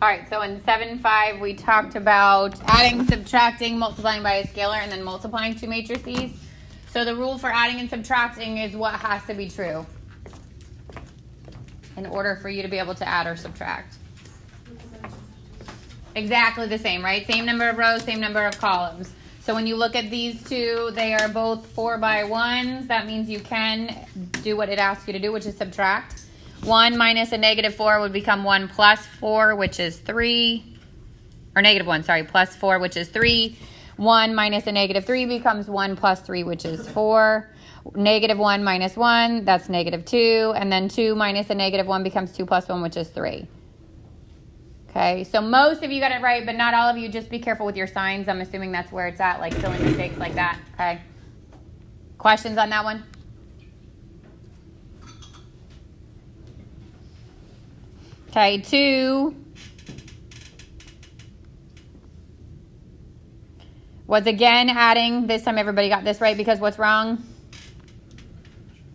All right, so in 7.5, we talked about adding, subtracting, multiplying by a scalar, and then multiplying two matrices. So the rule for adding and subtracting is what has to be true in order for you to be able to add or subtract. Exactly the same, right? Same number of rows, same number of columns. So when you look at these two, they are both 4 by 1s. That means you can do what it asks you to do, which is subtract. 1 minus a negative 4 would become 1 plus 4, which is 3. Or negative 1, sorry, plus 4, which is 3. 1 minus a negative 3 becomes 1 plus 3, which is 4. Negative 1 minus 1, that's negative 2. And then 2 minus a negative 1 becomes 2 plus 1, which is 3. Okay, so most of you got it right, but not all of you. Just be careful with your signs. I'm assuming that's where it's at, like silly mistakes like that. Okay. Questions on that one? Okay, 2 was again adding. This time everybody got this right because what's wrong?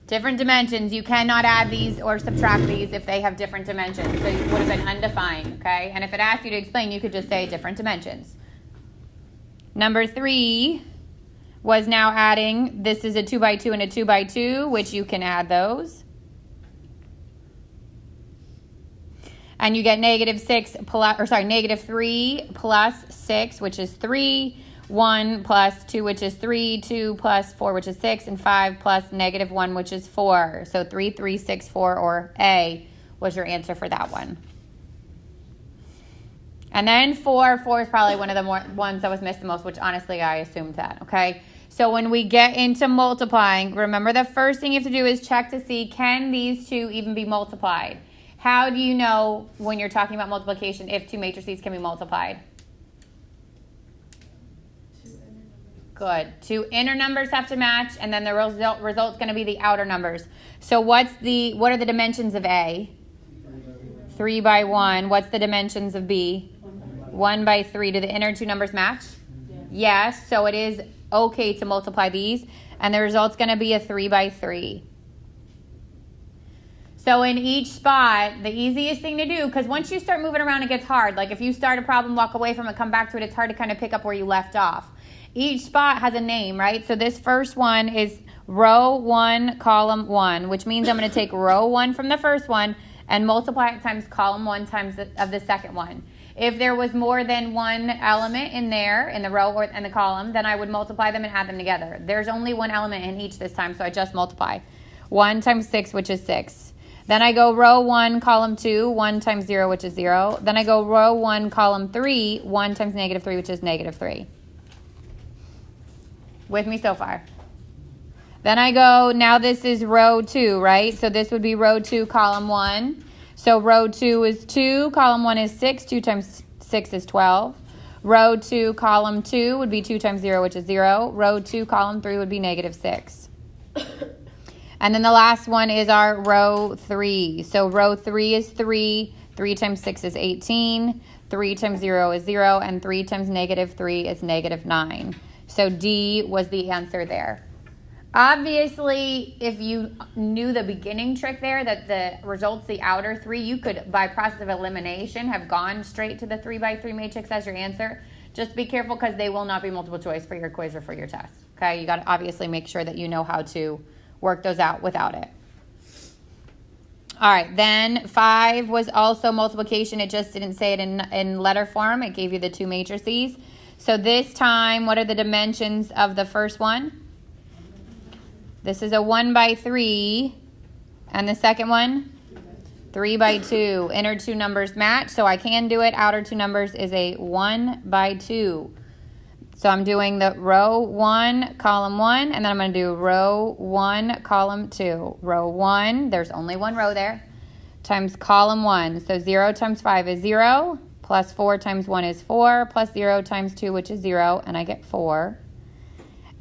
Different dimensions. You cannot add these or subtract these if they have different dimensions. So it would have been undefined, okay? And if it asked you to explain, you could just say different dimensions. Number 3 was now adding. This is a 2 by 2 and a 2 by 2, which you can add those. And you get negative 3 plus 6, which is 3. 1 plus 2, which is 3, 2 plus 4, which is 6, and 5 plus negative 1, which is 4. So 3, 3, 6, 4, or A was your answer for that one. And then 4 is probably one of the ones that was missed the most, which honestly I assumed that, okay? So when we get into multiplying, remember the first thing you have to do is check to see, can these two even be multiplied? How do you know when you're talking about multiplication if two matrices can be multiplied? Good. Two inner numbers have to match, and then the result's going to be the outer numbers. So what are the dimensions of A? 3 by 1. What's the dimensions of B? 1 by 3. Do the inner two numbers match? Yes. So it is okay to multiply these, and the result's going to be a 3 by 3. So in each spot, the easiest thing to do, because once you start moving around, it gets hard. Like if you start a problem, walk away from it, come back to it, it's hard to kind of pick up where you left off. Each spot has a name, right? So this first one is row 1, column 1, which means I'm going to take row 1 from the first one and multiply it times column 1 times of the second one. If there was more than one element in there, in the row or in the column, then I would multiply them and add them together. There's only one element in each this time, so I just multiply. 1 times 6, which is 6. Then I go row 1, column 2, 1 times 0, which is 0. Then I go row 1, column 3, 1 times negative 3, which is negative 3. With me so far? Then I go, now this is row 2, right? So this would be row 2, column 1. So row 2 is 2, column 1 is 6. 2 times 6 is 12. Row 2, column 2 would be 2 times 0, which is 0. Row 2, column 3 would be negative 6. And then the last one is our row 3. So row 3 is 3. 3 times 6 is 18. 3 times 0 is 0. And 3 times negative 3 is negative 9. So D was the answer there. Obviously, if you knew the beginning trick there, that the results, the outer 3, you could, by process of elimination, have gone straight to the 3 by 3 matrix as your answer. Just be careful because they will not be multiple choice for your quiz or for your test. Okay, you got to obviously make sure that you know how to work those out without it. All right, then 5 was also multiplication. It just didn't say it in letter form. It gave you the two matrices. So this time, what are the dimensions of the first one? This is a 1 by 3. And the second one? 3 by 2. Inner two numbers match, so I can do it. Outer two numbers is a 1 by 2. So I'm doing the row 1, column 1, and then I'm going to do row 1, column 2. Row 1, there's only one row there, times column 1. So 0 times 5 is 0. Plus 4 times 1 is 4, plus 0 times 2, which is 0, and I get 4.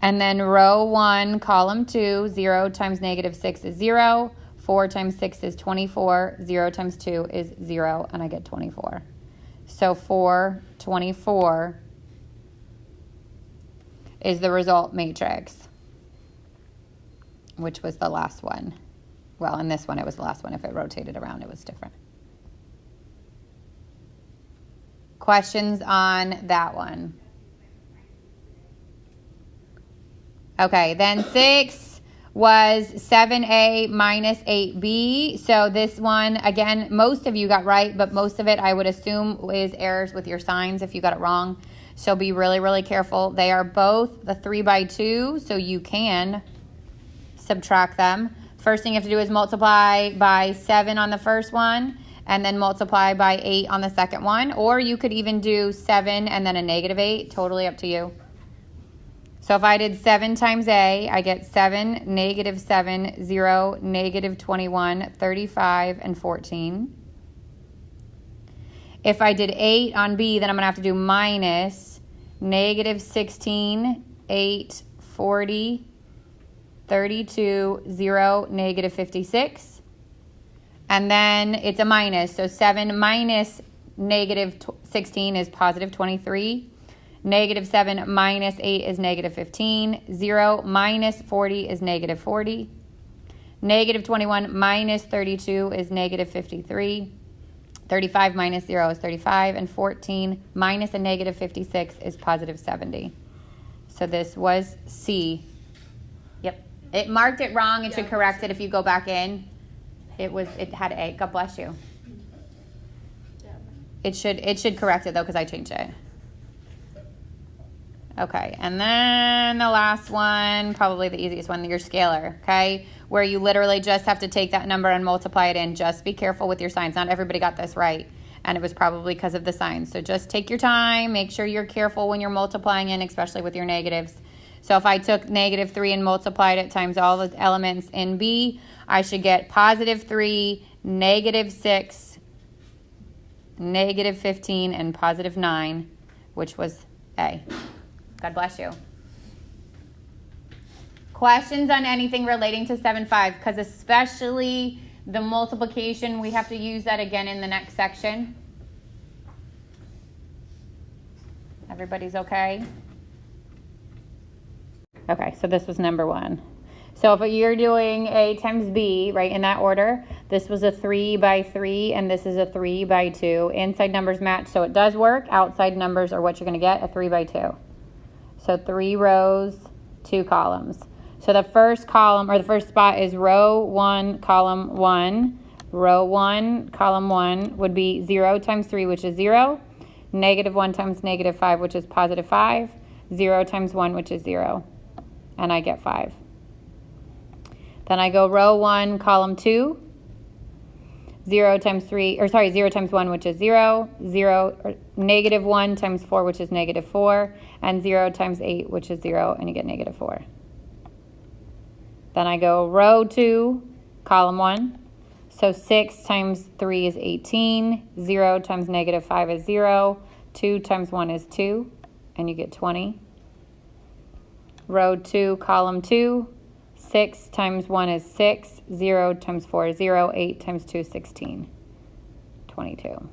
And then row 1, column 2, 0 times negative 6 is 0. 4 times 6 is 24. 0 times 2 is 0, and I get 24. So 4, 24 is the result matrix, which was the last one. Well, in this one, it was the last one. If it rotated around, it was different. Questions on that one? Okay, then 6 was 7a minus 8b. So this one, again, most of you got right, but most of it I would assume is errors with your signs if you got it wrong. So be really, really careful. They are both the 3 by 2, so you can subtract them. First thing you have to do is multiply by 7 on the first one, and then multiply by 8 on the second one. Or you could even do 7 and then a negative 8, totally up to you. So if I did 7 times A, I get 7, negative 7, 0, negative 21, 35, and 14. If I did 8 on B, then I'm going to have to do minus negative 16, 8, 40, 32, 0, negative 56. And then it's a minus. So 7 minus negative 16 is positive 23. Negative 7 minus 8 is negative 15. 0 minus 40 is negative 40. Negative 21 minus 32 is negative 53. 35 minus 0 is 35. And 14 minus a negative 56 is positive 70. So this was C. Yep. It marked it wrong. It should correct it if you go back in. It had A. God bless you. It should correct it though because I changed it. Okay, and then the last one, probably the easiest one, your scalar, okay, where you literally just have to take that number and multiply it in. Just be careful with your signs. Not everybody got this right, and it was probably because of the signs. So just take your time. Make sure you're careful when you're multiplying in, especially with your negatives. So if I took negative 3 and multiplied it times all the elements in B, I should get positive 3, negative 6, negative 15, and positive 9, which was A. God bless you. Questions on anything relating to 7-5, because especially the multiplication, we have to use that again in the next section. Everybody's okay? Okay, so this was number 1. So if you're doing A times B, right, in that order, this was a 3 by 3, and this is a 3 by 2. Inside numbers match, so it does work. Outside numbers are what you're going to get, a 3 by 2. So 3 rows, 2 columns. So the first column, or the first spot is row 1, column 1. Row 1, column 1 would be 0 times 3, which is 0. Negative 1 times negative 5, which is positive 5. 0 times 1, which is 0. And I get 5. Then I go row 1, column 2. 0 times 1, which is 0. Negative 1 times 4, which is negative 4. And 0 times 8, which is 0, and you get negative 4. Then I go row 2, column 1. So 6 times 3 is 18. 0 times negative 5 is 0. 2 times 1 is 2, and you get 20. Row 2, column 2. 6 times 1 is 6. 0 times 4 is 0. 8 times 2 is 16. 22.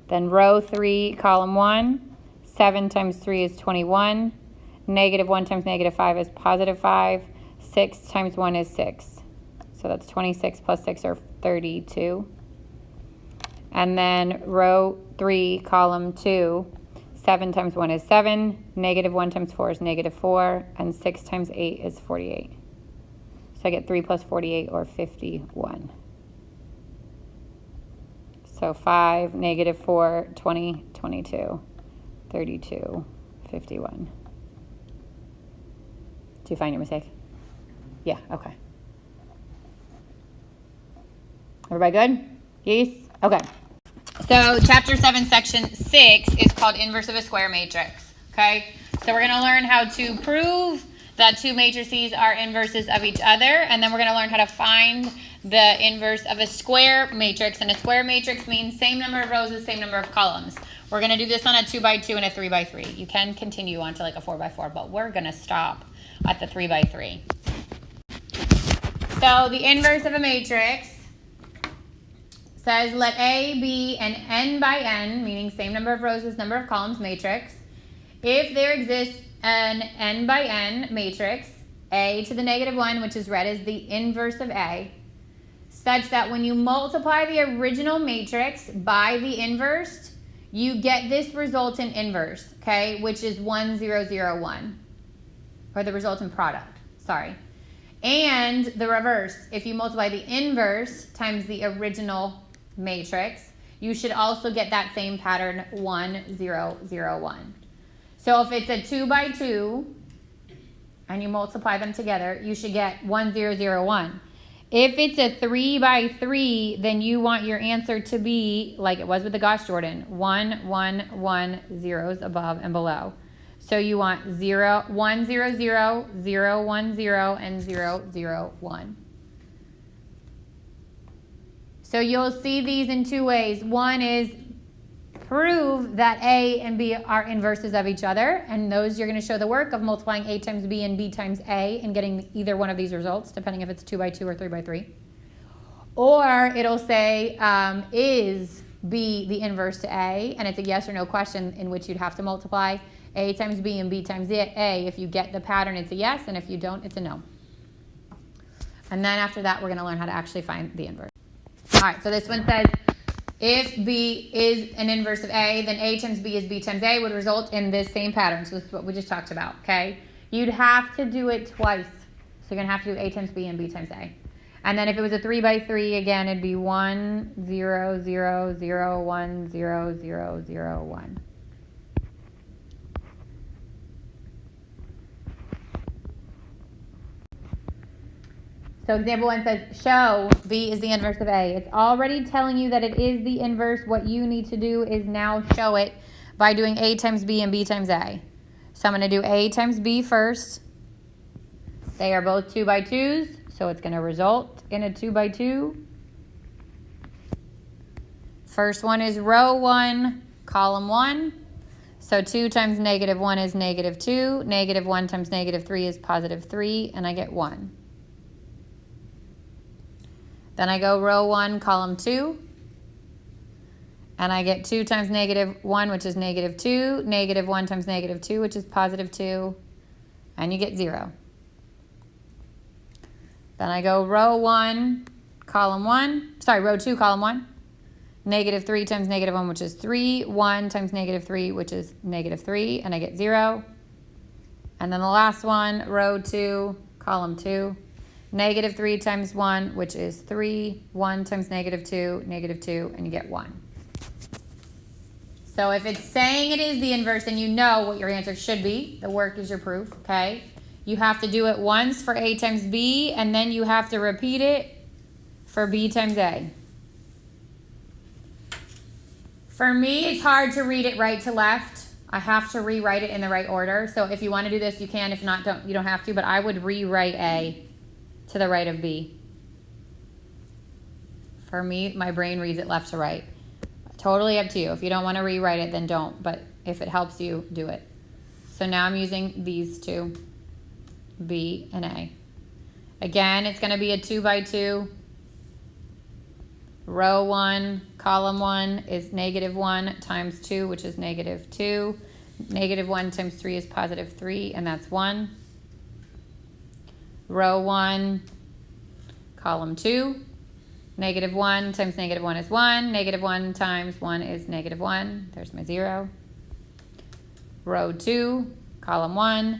Then row 3, column 1. 7 times 3 is 21. Negative 1 times negative 5 is positive 5. 6 times 1 is 6. So that's 26 plus 6 are 32. And then row 3, column 2. 7 times 1 is 7. Negative 1 times 4 is negative 4. And 6 times 8 is 48. So I get 3 plus 48, or 51. So 5, negative 4, 20, 22, 32, 51. Did you find your mistake? Yeah, okay. Everybody good? Yes? Okay. So chapter 7, section 6 is called inverse of a square matrix. Okay? So we're going to learn how to prove that two matrices are inverses of each other, and then we're going to learn how to find the inverse of a square matrix. And a square matrix means same number of rows, the same number of columns. We're going to do this on a 2 by 2 and a 3 by 3. You can continue on to like a 4 by 4, but we're going to stop at the 3 by 3. So the inverse of a matrix says let A be an n by n, meaning same number of rows as number of columns matrix, if there exists an n by n matrix, A to the negative 1, which is read as the inverse of A, such that when you multiply the original matrix by the inverse, you get this resultant inverse, okay, which is 1, 0, 0, 1. Or the resultant product, sorry. And the reverse, if you multiply the inverse times the original matrix, you should also get that same pattern, 1, 0, 0, 1. So if it's a 2 by 2, and you multiply them together, you should get 1, 0, 0, 1. If it's a 3 by 3, then you want your answer to be, like it was with the Gauss Jordan, 1, 1, 1, zeros above and below. So you want 0, 1, 0, 0, 0, 1, 0, and 0, 0, 1. So you'll see these in two ways. One is prove that A and B are inverses of each other, and those you're going to show the work of multiplying A times B and B times A and getting either one of these results, depending if it's 2 by 2 or 3 by 3. Or it'll say, is B the inverse to A? And it's a yes or no question in which you'd have to multiply A times B and B times A. If you get the pattern, it's a yes, and if you don't, it's a no. And then after that, we're going to learn how to actually find the inverse. All right, so this one says, if B is an inverse of A, then A times B is B times A would result in this same pattern. So this is what we just talked about, okay? You'd have to do it twice. So you're going to have to do A times B and B times A. And then if it was a 3 by 3, again, it'd be 1, 0, 0, 0, 1, 0, 0, 0, 1. So example 1 says, show B is the inverse of A. It's already telling you that it is the inverse. What you need to do is now show it by doing A times B and B times A. So I'm going to do A times B first. They are both 2 by 2s, so it's going to result in a 2 by 2. First one is row 1, column 1. So 2 times negative 1 is negative 2. Negative 1 times negative 3 is positive 3, and I get 1. Then I go row 1, column 2, and I get 2 times negative 1, which is negative 2, negative 1 times negative 2, which is positive 2, and you get 0. Then I go row 1, column 1, sorry, row 2, column 1, negative 3 times negative 1, which is 3, 1 times negative 3, which is negative 3, and I get 0. And then the last one, row 2, column 2, negative 3 times 1, which is 3. 1 times negative 2, and you get 1. So if it's saying it is the inverse, then you know what your answer should be. The work is your proof, okay? You have to do it once for A times B, and then you have to repeat it for B times A. For me, it's hard to read it right to left. I have to rewrite it in the right order. So if you want to do this, you can. If not, you don't have to. But I would rewrite A to the right of B. For me, my brain reads it left to right. Totally up to you. If you don't want to rewrite it, then don't. But if it helps you, do it. So now I'm using these two, B and A. Again, it's going to be a 2 by 2. Row 1, column 1 is negative 1 times 2, which is negative 2. Negative 1 times 3 is positive 3, and that's 1. Row 1, column 2, negative 1 times negative 1 is 1. Negative 1 times 1 is negative 1. There's my 0. Row 2, column 1,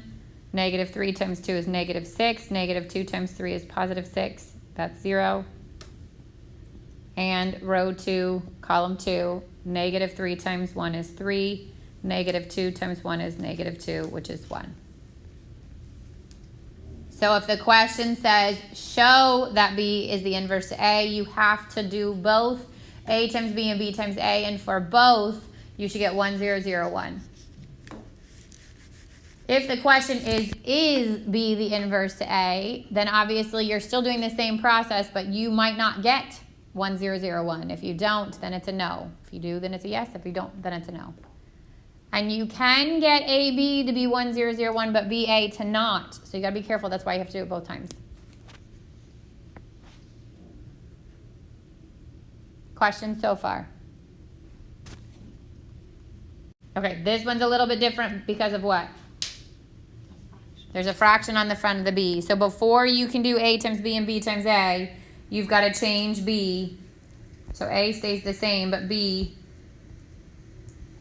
negative 3 times 2 is negative 6. Negative 2 times 3 is positive 6. That's 0. And row 2, column 2, negative 3 times 1 is 3. Negative 2 times 1 is negative 2, which is 1. So if the question says, show that B is the inverse to A, you have to do both A times B and B times A. And for both, you should get 1, 0, 0, 1. If the question is B the inverse to A, then obviously you're still doing the same process, but you might not get 1, 0, 0, 1. If you don't, then it's a no. If you do, then it's a yes. If you don't, then it's a no. And you can get AB to be 1, 0, 0, 1, but BA to not. So you got to be careful. That's why you have to do it both times. Questions so far? Okay, this one's a little bit different because of what? There's a fraction on the front of the B. So before you can do A times B and B times A, you've got to change B. So A stays the same, but B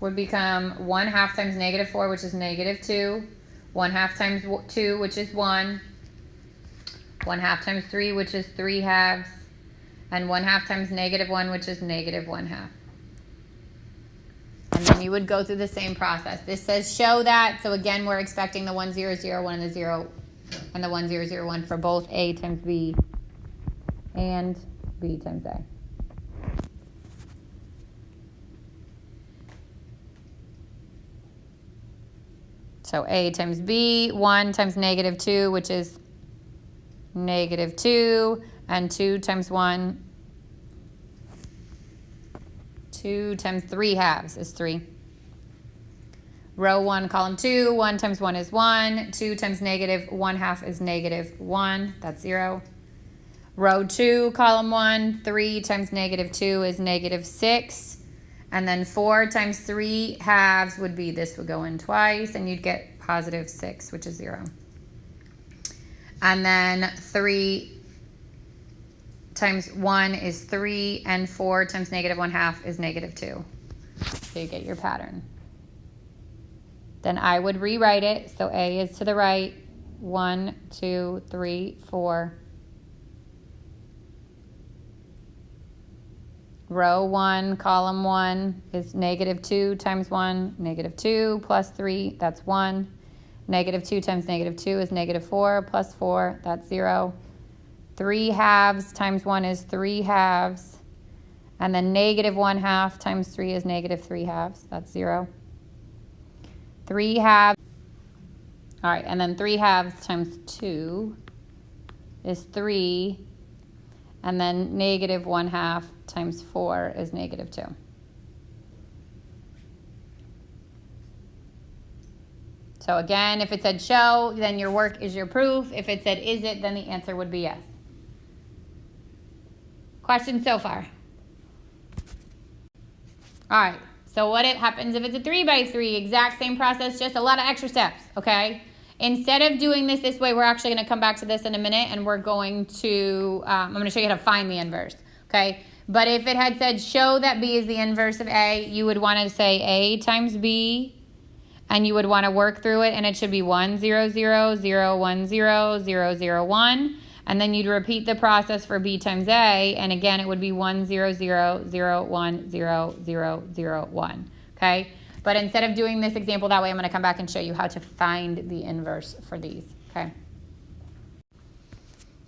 would become 1/2 times -4, which is -2. 1/2 times 2, which is 1. 1/2 times 3, which is 3/2. And 1/2 times -1, which is -1/2. And then you would go through the same process. This says show that. So again, we're expecting the 1, 0, 0, 1 and the 0 and the 1, 0, 0, 1 for both A times B and B times A. So A times B, 1 times -2, which is -2, and 2 times 1, 2 times 3/2 is 3. Row 1, column 2, 1 times 1 is 1, 2 times -1/2 is -1, that's 0. Row 2, column 1, 3 times -2 is -6. And then 4 times 3/2 would be, this would go in twice, and you'd get +6, which is 0. And then 3 times 1 is 3, and 4 times -1/2 is -2. So you get your pattern. Then I would rewrite it. So A is to the right, 1, 2, 3, 4. Row 1, column 1 is -2 times 1, -2 plus 3, that's 1. -2 times -2 is -4 plus 4, that's 0. 3/2 times 1 is 3/2. And then -1/2 times 3 is -3/2, that's 0. 3/2. All right, and then 3/2 times 2 is 3. And then -1/2 times 4 is -2. So again, if it said show, then your work is your proof. If it said is it, then the answer would be yes. Questions so far? All right, so what happens if it's a 3x3? Exact same process, just a lot of extra steps, okay? Instead of doing this way, we're actually going to come back to this in a minute, and we're going to, I'm going to show you how to find the inverse, okay? But if it had said show that B is the inverse of A, you would want to say A times B, and you would want to work through it, and it should be 1, 0, 0, 0, 1, 0, 0, 0, 1. And then you'd repeat the process for B times A, and again, it would be 1, 0, 0, 0, 1, 0, 0, 0, 1, okay? But instead of doing this example that way, I'm going to come back and show you how to find the inverse for these, okay?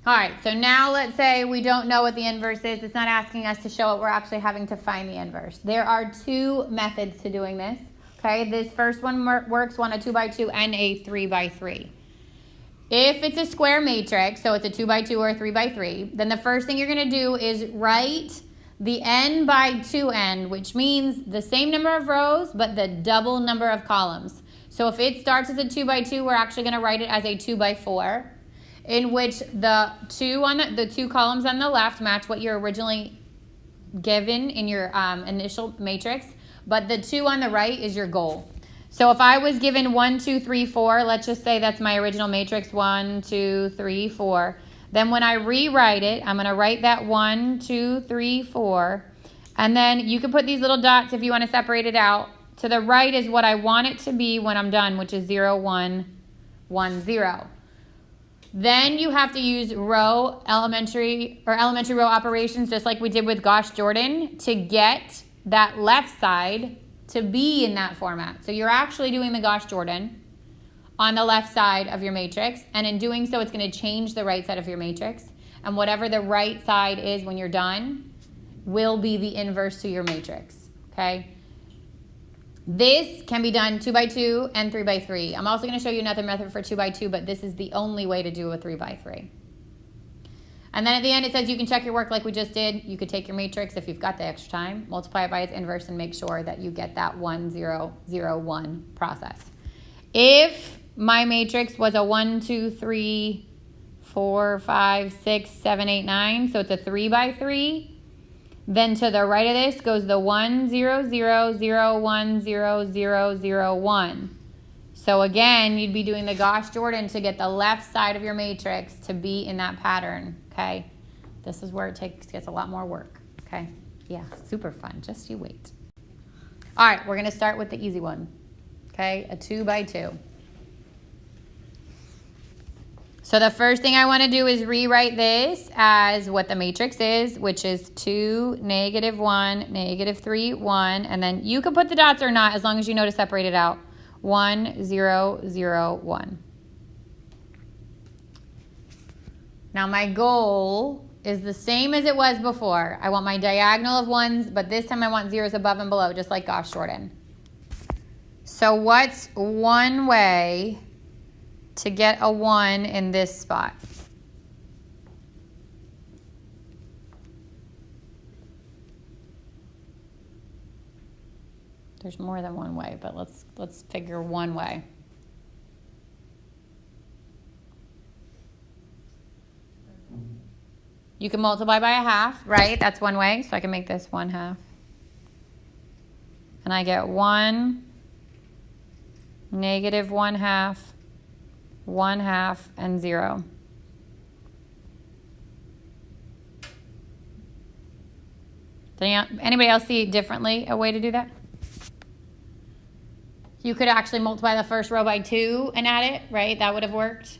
All right, so now let's say we don't know what the inverse is. It's not asking us to show it. We're actually having to find the inverse. There are 2 methods to doing this, okay? This first one works on a 2x2 and a 3x3. If it's a square matrix, so it's a 2x2 or a 3x3, then the first thing you're going to do is write the n by 2n, which means the same number of rows, but the double number of columns. So if it starts as a 2x2, we're actually going to write it as a 2x4, in which the 2 columns on the left match what you're originally given in your initial matrix, but the 2 on the right is your goal. So if I was given 1, 2, 3, 4, let's just say that's my original matrix, 1, 2, 3, 4. Then when I rewrite it, I'm going to write that 1, 2, 3, 4. And then you can put these little dots if you want to separate it out. To the right is what I want it to be when I'm done, which is 0, 1, 1, 0. Then you have to use elementary row operations, just like we did with Gauss-Jordan, to get that left side to be in that format. So you're actually doing the Gauss-Jordan on the left side of your matrix, and in doing so, it's going to change the right side of your matrix, and whatever the right side is when you're done will be the inverse to your matrix, okay? This can be done 2x2 and 3x3. I'm also going to show you another method for 2x2, but this is the only way to do a 3x3. And then at the end, it says you can check your work like we just did. You could take your matrix if you've got the extra time, multiply it by its inverse, and make sure that you get that 1, 0, 0, 1 process. If my matrix was a 1, 2, 3, 4, 5, 6, 7, 8, 9, so it's a 3x3, then to the right of this goes the 1, 0, 0, 0, 1, 0, 0, 0, 1. So again, you'd be doing the Gauss-Jordan to get the left side of your matrix to be in that pattern, okay? This is where it gets a lot more work, okay? Yeah, super fun. Just you wait. All right, we're going to start with the easy one. Okay, a 2 by 2. So the first thing I want to do is rewrite this as what the matrix is, which is 2, -1, -3, 1. And then you can put the dots or not as long as you know to separate it out. 1, 0, 0, 1. Now my goal is the same as it was before. I want my diagonal of 1s, but this time I want 0s above and below, just like Gauss shorten. So what's one way to get a 1 in this spot? There's more than one way, but let's figure one way. You can multiply by a half, right? That's one way. So I can make this 1/2. And I get 1, -1/2, 1/2, and 0. Anybody else see differently a way to do that? You could actually multiply the first row by 2 and add it, right? That would have worked.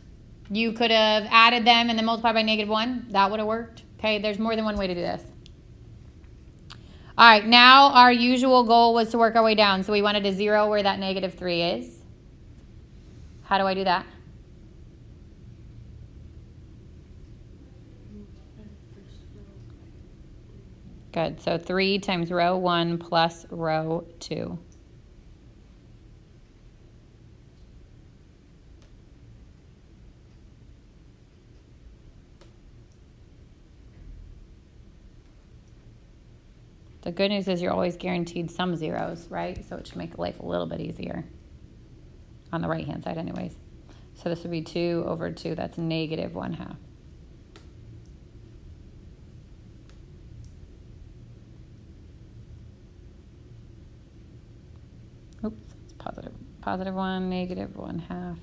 You could have added them and then multiplied by -1. That would have worked. Okay, there's more than one way to do this. All right, now our usual goal was to work our way down. So we wanted to 0 where that -3 is. How do I do that? Good, so 3 times row 1 plus row 2. The good news is you're always guaranteed some zeros, right? So it should make life a little bit easier. On the right-hand side anyways. So this would be 2 over 2. That's -1/2. Oops, it's positive. +1, -1/2.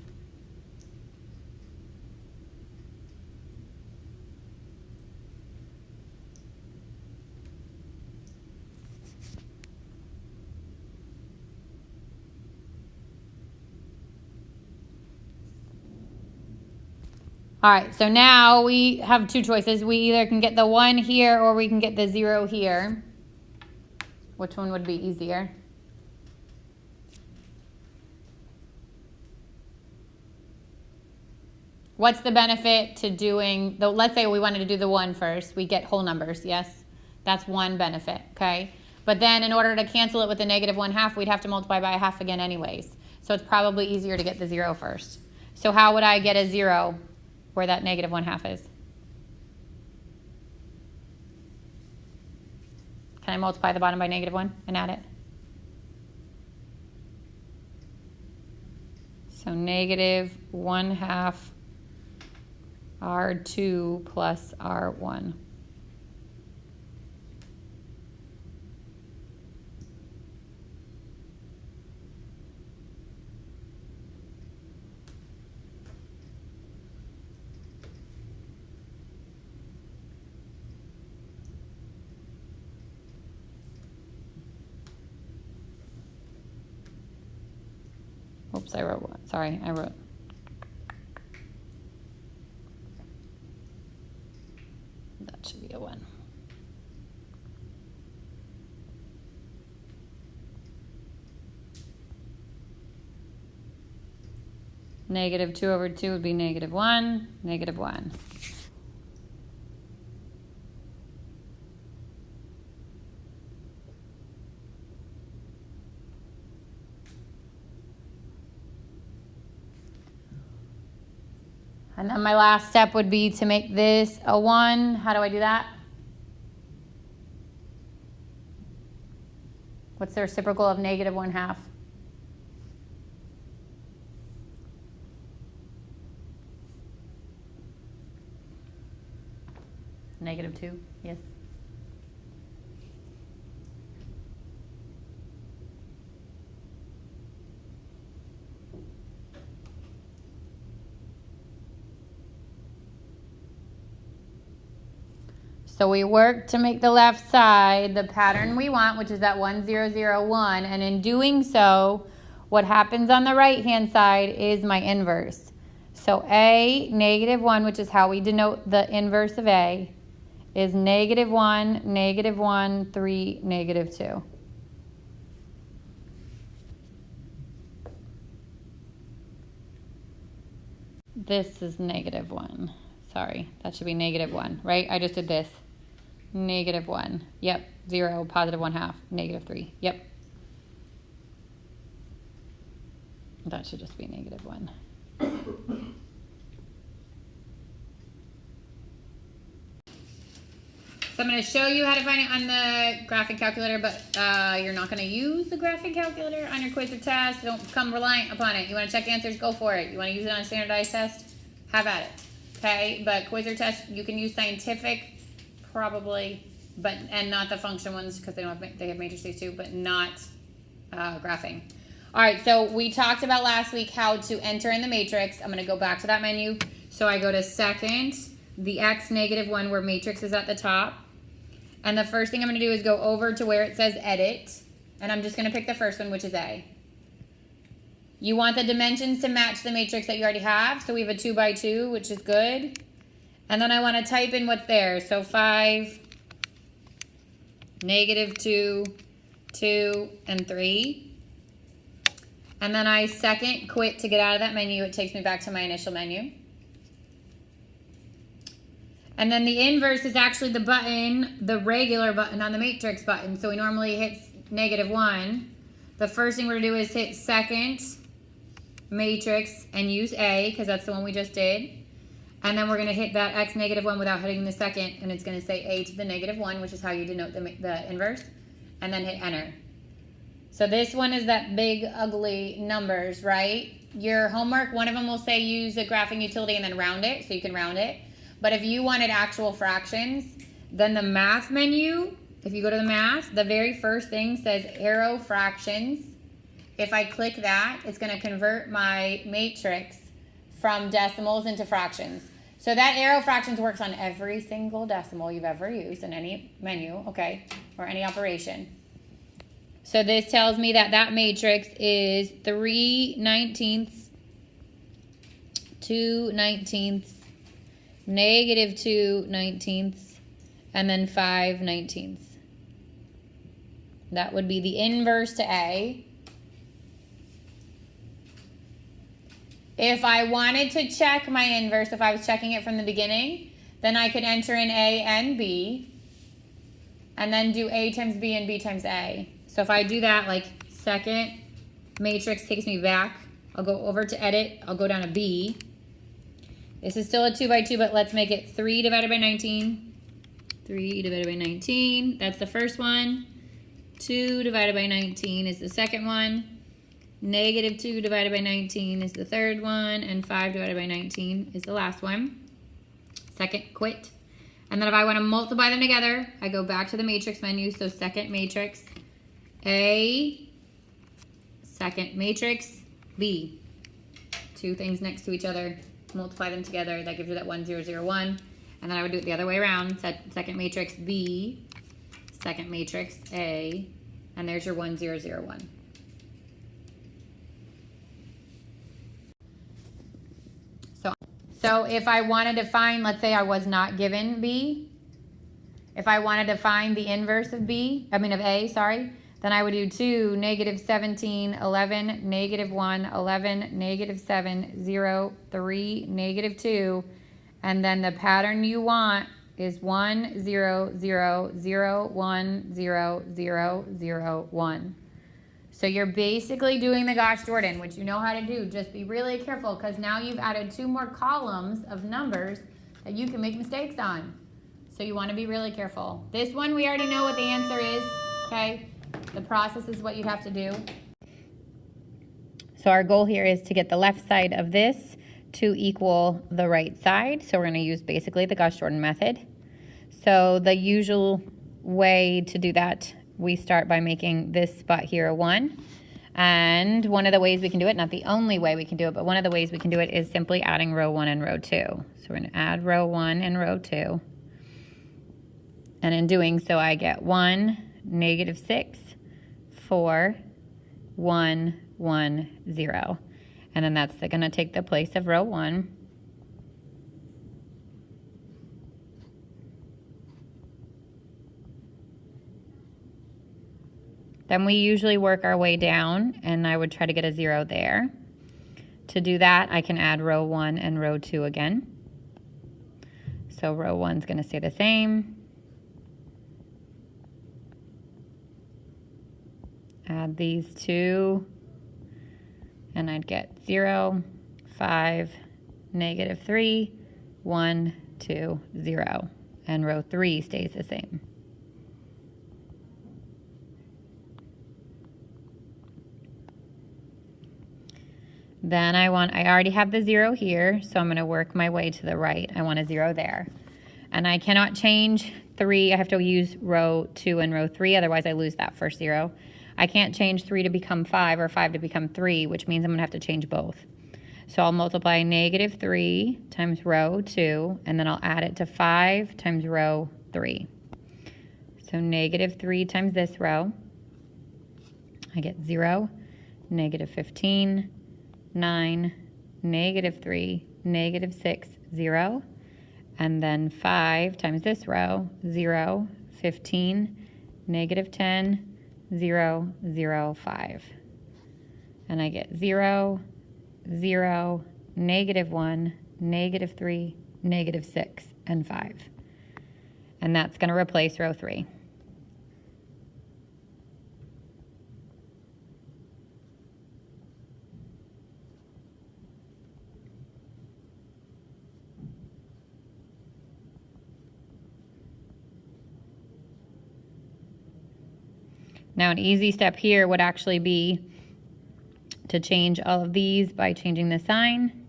All right, so now we have two choices. We either can get the 1 here or we can get the 0 here. Which one would be easier? What's the benefit to doing, let's say we wanted to do the 1 first. We get whole numbers, yes? That's one benefit, okay? But then in order to cancel it with the -1/2, we'd have to multiply by a half again anyways. So it's probably easier to get the 0 first. So how would I get a 0 where that -1/2 is? Can I multiply the bottom by -1 and add it? So -1/2 R2 plus R1. Oops, I wrote one. Sorry, I wrote. That should be a 1. -2 over 2 would be -1, -1. And then my last step would be to make this a 1. How do I do that? What's the reciprocal of -1/2? -2, yes. So we work to make the left side the pattern we want, which is that 1, 0, 0, 1. And in doing so, what happens on the right-hand side is my inverse. So A, -1, which is how we denote the inverse of A, is -1, -1, 3, -2. This is -1. Sorry, that should be -1, right? I just did this. -1. Yep. 0, +1/2, -3. Yep. That should just be -1. So I'm going to show you how to find it on the graphic calculator, but you're not going to use the graphic calculator on your quiz or test. Don't become reliant upon it. You want to check answers, go for it. You want to use it on a standardized test, have at it. Okay, but quiz or test, you can use scientific, probably, but and not the function ones because they have matrices too, but not graphing. All right, so we talked about last week how to enter in the matrix. I'm going to go back to that menu. So I go to second, the x -1 where matrix is at the top. And the first thing I'm going to do is go over to where it says edit. And I'm just going to pick the first one, which is A. You want the dimensions to match the matrix that you already have. So we have a 2 by 2, which is good. And then I want to type in what's there. So 5, -2, 2, and 3. And then I second quit to get out of that menu. It takes me back to my initial menu. And then the inverse is actually the button, the regular button on the matrix button. So we normally hit -1. The first thing we're going to do is hit second matrix and use A because that's the one we just did. And then we're going to hit that x -1 without hitting the second. And it's going to say A to the -1, which is how you denote the inverse. And then hit enter. So this one is that big, ugly numbers, right? Your homework, one of them will say use a graphing utility and then round it, so you can round it. But if you wanted actual fractions, then the math menu, if you go to the math, the very first thing says arrow fractions. If I click that, it's going to convert my matrix from decimals into fractions. So that arrow fractions works on every single decimal you've ever used in any menu, okay, or any operation. So this tells me that that matrix is 3/19, 2/19, -2/19, and then 5/19. That would be the inverse to A. If I wanted to check my inverse, if I was checking it from the beginning, then I could enter in A and B, and then do A times B and B times A. So if I do that, like second matrix takes me back. I'll go over to edit. I'll go down to B. This is still a 2 by 2, but let's make it 3 divided by 19. 3 divided by 19. That's the first one. 2 divided by 19 is the second one. -2 divided by 19 is the third one. And 5 divided by 19 is the last one. Second, quit. And then if I want to multiply them together, I go back to the matrix menu. So second matrix, A, second matrix, B. Two things next to each other. Multiply them together. That gives you that 1, 0, 0, 1. And then I would do it the other way around. Second matrix, B, second matrix, A. And there's your 1, 0, 0, 1. So if I wanted to find, let's say I was not given B. If I wanted to find the inverse of A, sorry, then I would do 2, -17, 11, -1, 11, -7, 0, 3, -2. And then the pattern you want is 1, 0, 0, 0, 1, 0, 0, 0, 1. So you're basically doing the Gauss Jordan, which you know how to do. Just be really careful because now you've added 2 more columns of numbers that you can make mistakes on. So you want to be really careful. This one, we already know what the answer is, okay? The process is what you have to do. So our goal here is to get the left side of this to equal the right side. So we're going to use basically the Gauss Jordan method. So the usual way to do that, we start by making this spot here a 1. And one of the ways we can do it, not the only way we can do it, but one of the ways we can do it is simply adding row 1 and row 2. So we're going to add row 1 and row 2. And in doing so, I get 1, negative 6, 4, 1, 1, 0. And then that's going to take the place of row 1. Then we usually work our way down, and I would try to get a 0 there. To do that, I can add row 1 and row 2 again. So row 1's going to stay the same. Add these two, and I'd get 0, 5, negative 3, 1, 2, 0. And row 3 stays the same. Then I already have the 0 here, so I'm going to work my way to the right. I want a 0 there. And I cannot change 3. I have to use row 2 and row 3, otherwise I lose that first 0. I can't change 3 to become 5 or 5 to become 3, which means I'm going to have to change both. So I'll multiply negative 3 times row 2, and then I'll add it to 5 times row 3. So negative 3 times this row, I get 0, negative 15, 9, negative 3, negative 6, 0. And then 5 times this row, 0, 15, negative 10, 0, 0, 5. And I get 0, 0, negative 1, negative 3, negative 6, and 5. And that's going to replace row 3. Now an easy step here would actually be to change all of these by changing the sign,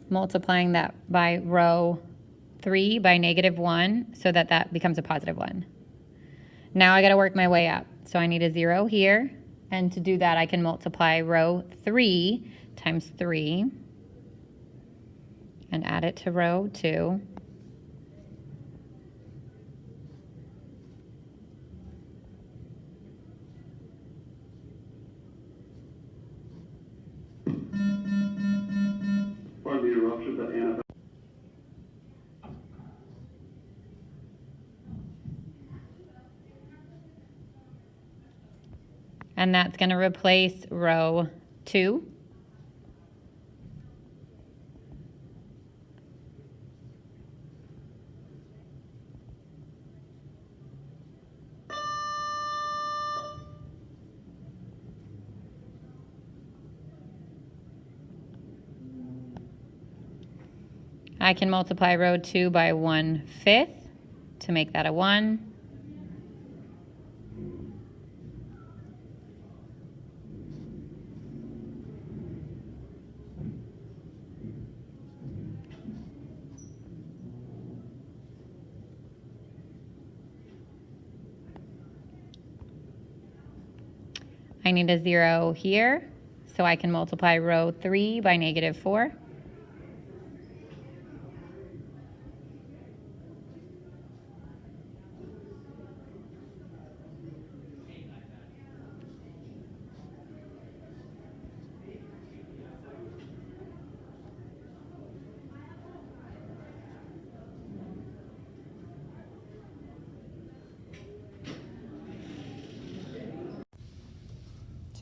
multiplying that by row 3 by negative 1 so that that becomes a positive 1. Now I got to work my way up. So I need a 0 here, and to do that I can multiply row 3 times 3 and add it to row 2. And that's going to replace row 2. I can multiply row 2 by 1/5 to make that a 1. I need a 0 here, so I can multiply row 3 by negative 4.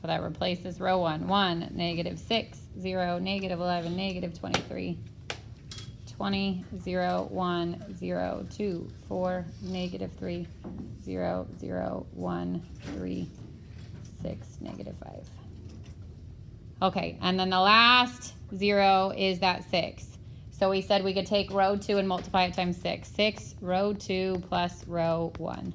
So that replaces row 1. 1, negative 6, 0, negative 11, negative 23, 20, 0, 1, 0, 2, 4, negative 3, 0, 0, 1, 3, 6, negative 5. Okay, and then the last 0 is that 6. So we said we could take row 2 and multiply it times 6. 6, row 2 plus row 1.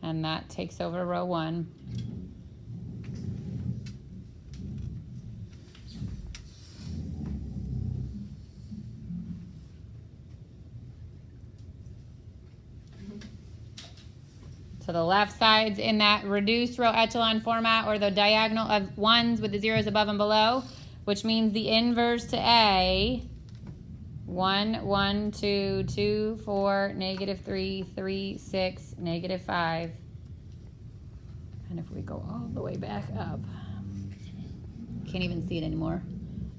And that takes over row 1. So the left side's in that reduced row echelon format, or the diagonal of ones with the zeros above and below, which means the inverse to A, 1, 1, 2, 2, 4, -3, 3, 6, -5. And if we go all the way back up, can't even see it anymore.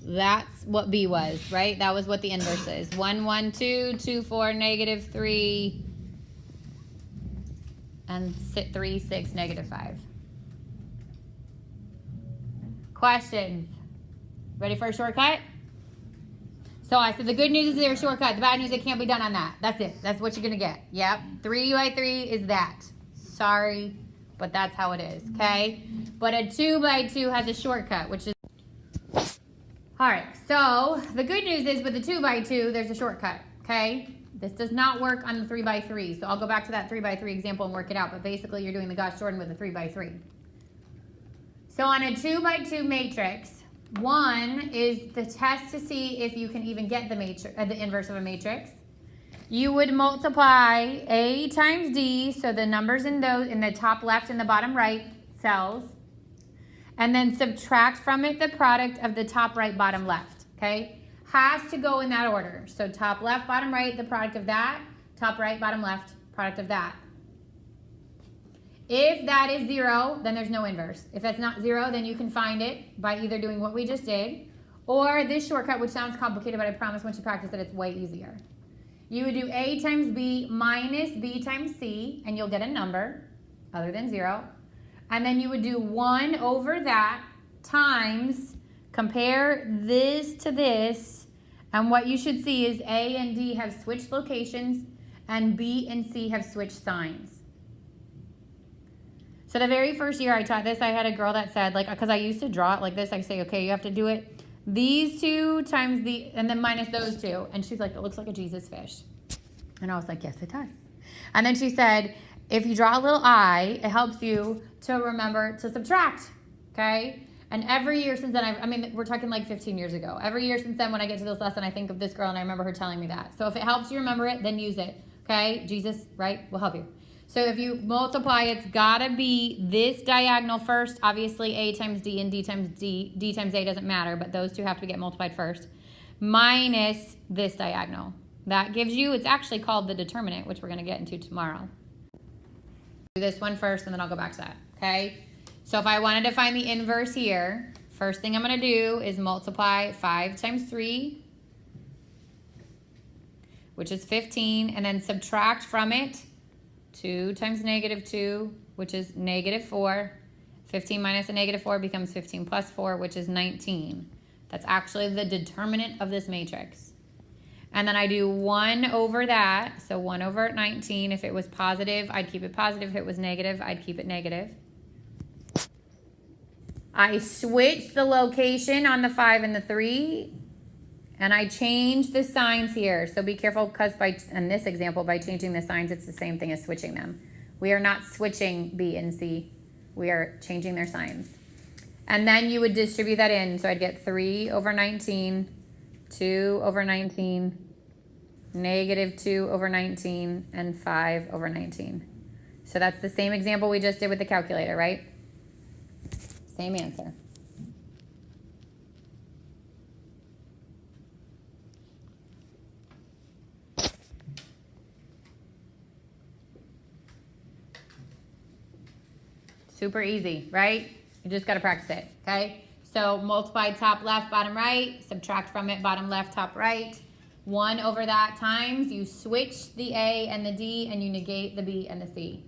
That's what B was, right? That was what the inverse is. 1, 1, 2, 2, 4, -3, and 3, 6, -5. Questions? Ready for a shortcut? So I said the good news is there's a shortcut. The bad news, it can't be done on that. That's it. That's what you're going to get. Yep. 3 by 3 is that. Sorry, but that's how it is, okay? But a 2 by 2 has a shortcut, which is... All right, so the good news is with the 2 by 2, there's a shortcut, okay? This does not work on the 3 by 3. So I'll go back to that 3 by 3 example and work it out. But basically, you're doing the Gauss-Jordan with a 3 by 3. So on a 2 by 2 matrix, 1 is the test to see if you can even get the matrix, the inverse of a matrix. You would multiply A times D, so the numbers in those in the top left and the bottom right cells, and then subtract from it the product of the top right, bottom left, okay? Has to go in that order. So top left, bottom right, the product of that, top right, bottom left, product of that. If that is 0, then there's no inverse. If that's not 0, then you can find it by either doing what we just did or this shortcut, which sounds complicated, but I promise once you practice it, it's way easier. You would do A times B minus B times C, and you'll get a number other than 0. And then you would do 1 over that times, compare this to this, and what you should see is A and D have switched locations, and B and C have switched signs. So the very first year I taught this, I had a girl that said, like, because I used to draw it like this, I say, okay, you have to do it these two times the, and then minus those two. And she's like, it looks like a Jesus fish. And I was like, yes, it does. And then she said, if you draw a little I, it helps you to remember to subtract, okay? And every year since then, I mean, we're talking like 15 years ago. Every year since then, when I get to this lesson, I think of this girl and I remember her telling me that. So if it helps you remember it, then use it, okay? Jesus, right, will help you. So if you multiply, it's got to be this diagonal first. Obviously, A times D and D times D. D times A doesn't matter, but those two have to get multiplied first. Minus this diagonal. That gives you, it's actually called the determinant, which we're going to get into tomorrow. Do this one first, and then I'll go back to that, okay? So if I wanted to find the inverse here, first thing I'm going to do is multiply 5 times 3, which is 15, and then subtract from it 2 times -2, which is -4. 15 minus a -4 becomes 15 plus 4, which is 19. That's actually the determinant of this matrix. And then I do 1 over that. So 1 over 19. If it was positive, I'd keep it positive. If it was negative, I'd keep it negative. I switch the location on the 5 and the 3. And I change the signs here. So be careful because in this example, by changing the signs, it's the same thing as switching them. We are not switching B and C. We are changing their signs. And then you would distribute that in. So I'd get 3 over 19, 2 over 19, -2 over 19, and 5 over 19. So that's the same example we just did with the calculator, right? Same answer. Super easy, right? You just got to practice it, okay? So multiply top left, bottom right, subtract from it bottom left, top right. 1 over that times, you switch the A and the D, and you negate the B and the C.